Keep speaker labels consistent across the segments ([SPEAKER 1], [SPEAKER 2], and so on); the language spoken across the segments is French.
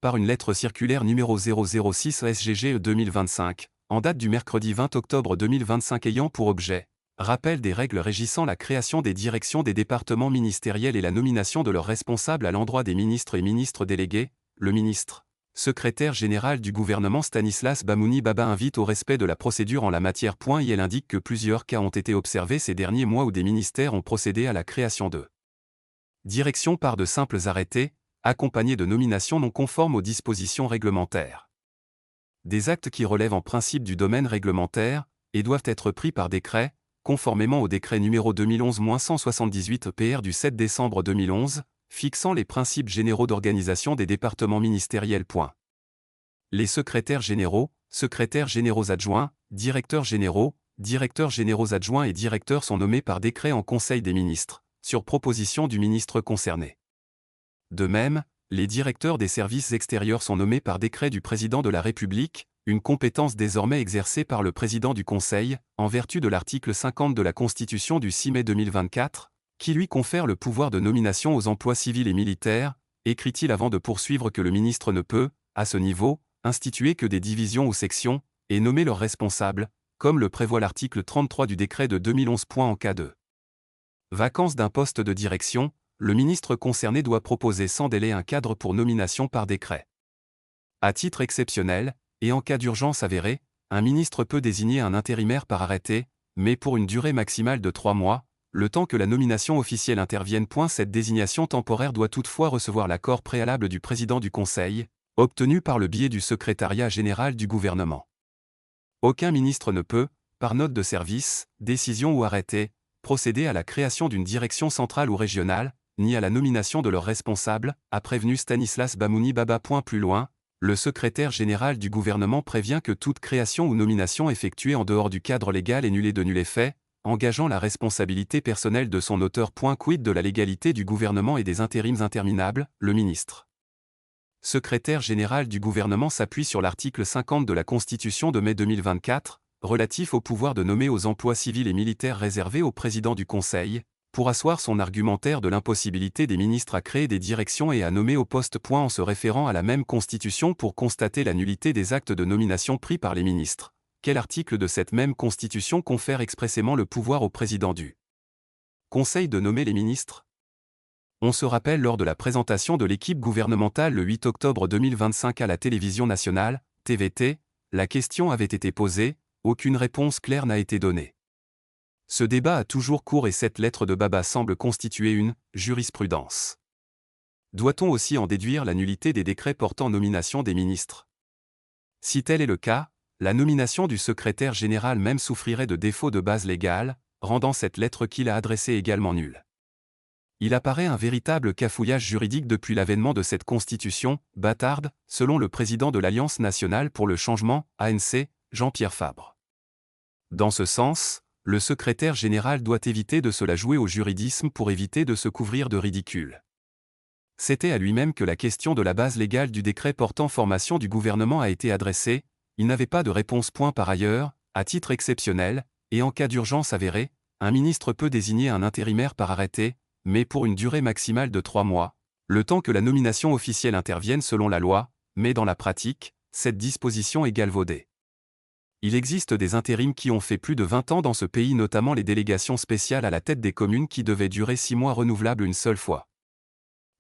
[SPEAKER 1] par une lettre circulaire numéro 006 SGG 2025, en date du mercredi 20 octobre 2025 ayant pour objet rappel des règles régissant la création des directions des départements ministériels et la nomination de leurs responsables à l'endroit des ministres et ministres délégués, le ministre, secrétaire général du gouvernement Stanislas Bamouni Baba invite au respect de la procédure en la matière. Il indique que plusieurs cas ont été observés ces derniers mois où des ministères ont procédé à la création de directions par de simples arrêtés, accompagnés de nominations non conformes aux dispositions réglementaires. Des actes qui relèvent en principe du domaine réglementaire, et doivent être pris par décret, conformément au décret numéro 2011-178-PR du 7 décembre 2011, fixant les principes généraux d'organisation des départements ministériels. Les secrétaires généraux adjoints, directeurs généraux adjoints et directeurs sont nommés par décret en Conseil des ministres, sur proposition du ministre concerné. De même, les directeurs des services extérieurs sont nommés par décret du Président de la République, une compétence désormais exercée par le Président du Conseil, en vertu de l'article 50 de la Constitution du 6 mai 2024, qui lui confère le pouvoir de nomination aux emplois civils et militaires, écrit-il avant de poursuivre que le ministre ne peut, à ce niveau, instituer que des divisions ou sections, et nommer leurs responsables, comme le prévoit l'article 33 du décret de 2011. En cas de vacance d'un poste de direction, le ministre concerné doit proposer sans délai un cadre pour nomination par décret. À titre exceptionnel, et en cas d'urgence avérée, un ministre peut désigner un intérimaire par arrêté, mais pour une durée maximale de 3 mois, le temps que la nomination officielle intervienne. Cette désignation temporaire doit toutefois recevoir l'accord préalable du président du Conseil, obtenu par le biais du secrétariat général du gouvernement. Aucun ministre ne peut, par note de service, décision ou arrêté, procéder à la création d'une direction centrale ou régionale, ni à la nomination de leurs responsables, a prévenu Stanislas Bamouni Baba. Plus loin, le secrétaire général du gouvernement prévient que toute création ou nomination effectuée en dehors du cadre légal est nulle et de nul effet, engageant la responsabilité personnelle de son auteur. Quid de la légalité du gouvernement et des intérims interminables, le ministre secrétaire général du gouvernement s'appuie sur l'article 50 de la Constitution de mai 2024, relatif au pouvoir de nommer aux emplois civils et militaires réservés au président du Conseil, pour asseoir son argumentaire de l'impossibilité des ministres à créer des directions et à nommer au poste. En se référant à la même Constitution pour constater la nullité des actes de nomination pris par les ministres. Quel article de cette même Constitution confère expressément le pouvoir au président du Conseil de nommer les ministres? On se rappelle lors de la présentation de l'équipe gouvernementale le 8 octobre 2025 à la télévision nationale, TVT, la question avait été posée, aucune réponse claire n'a été donnée. Ce débat a toujours cours et cette lettre de Baba semble constituer une jurisprudence. Doit-on aussi en déduire la nullité des décrets portant nomination des ministres? Si tel est le cas, la nomination du secrétaire général même souffrirait de défaut de base légale, rendant cette lettre qu'il a adressée également nulle. Il apparaît un véritable cafouillage juridique depuis l'avènement de cette constitution, bâtarde, selon le président de l'Alliance nationale pour le changement, ANC, Jean-Pierre Fabre. Dans ce sens, le secrétaire général doit éviter de se la jouer au juridisme pour éviter de se couvrir de ridicule. C'était à lui-même que la question de la base légale du décret portant formation du gouvernement a été adressée, il n'avait pas de réponse. Par ailleurs, à titre exceptionnel, et en cas d'urgence avérée, un ministre peut désigner un intérimaire par arrêté, mais pour une durée maximale de 3 mois, le temps que la nomination officielle intervienne selon la loi, mais dans la pratique, cette disposition est galvaudée. Il existe des intérims qui ont fait plus de 20 ans dans ce pays, notamment les délégations spéciales à la tête des communes qui devaient durer 6 mois renouvelables une seule fois.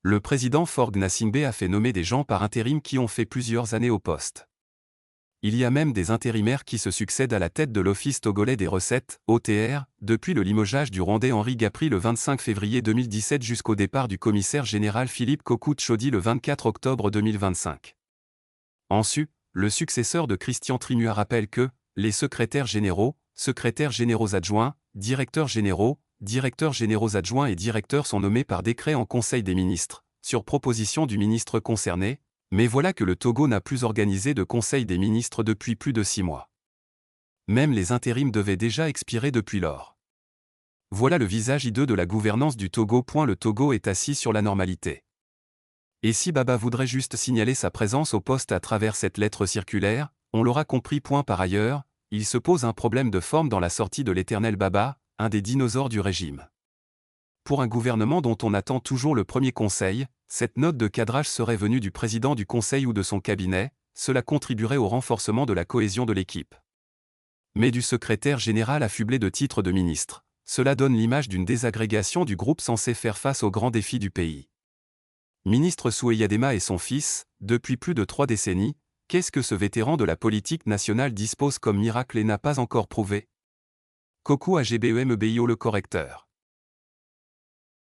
[SPEAKER 1] Le président Faure Gnassingbé a fait nommer des gens par intérim qui ont fait plusieurs années au poste. Il y a même des intérimaires qui se succèdent à la tête de l'Office togolais des recettes, OTR, depuis le limogeage du Rwandais Henri Gapri le 25 février 2017 jusqu'au départ du commissaire général Philippe Kokou-Tchodi le 24 octobre 2025. Ensuite, le successeur de Christian Trimua rappelle que les secrétaires généraux adjoints, directeurs généraux adjoints et directeurs sont nommés par décret en Conseil des ministres, sur proposition du ministre concerné, mais voilà que le Togo n'a plus organisé de Conseil des ministres depuis plus de 6 mois. Même les intérims devaient déjà expirer depuis lors. Voilà le visage hideux de la gouvernance du Togo. Le Togo est assis sur la normalité. Et si Baba voudrait juste signaler sa présence au poste à travers cette lettre circulaire, on l'aura compris. Par ailleurs, il se pose un problème de forme dans la sortie de l'éternel Baba, un des dinosaures du régime. Pour un gouvernement dont on attend toujours le premier conseil, cette note de cadrage serait venue du président du conseil ou de son cabinet, cela contribuerait au renforcement de la cohésion de l'équipe. Mais du secrétaire général affublé de titres de ministre, cela donne l'image d'une désagrégation du groupe censé faire face aux grands défis du pays. Ministre Soueyadema et son fils, depuis plus de 3 décennies, qu'est-ce que ce vétéran de la politique nationale dispose comme miracle et n'a pas encore prouvé? Kokou AGBEMBIO le correcteur.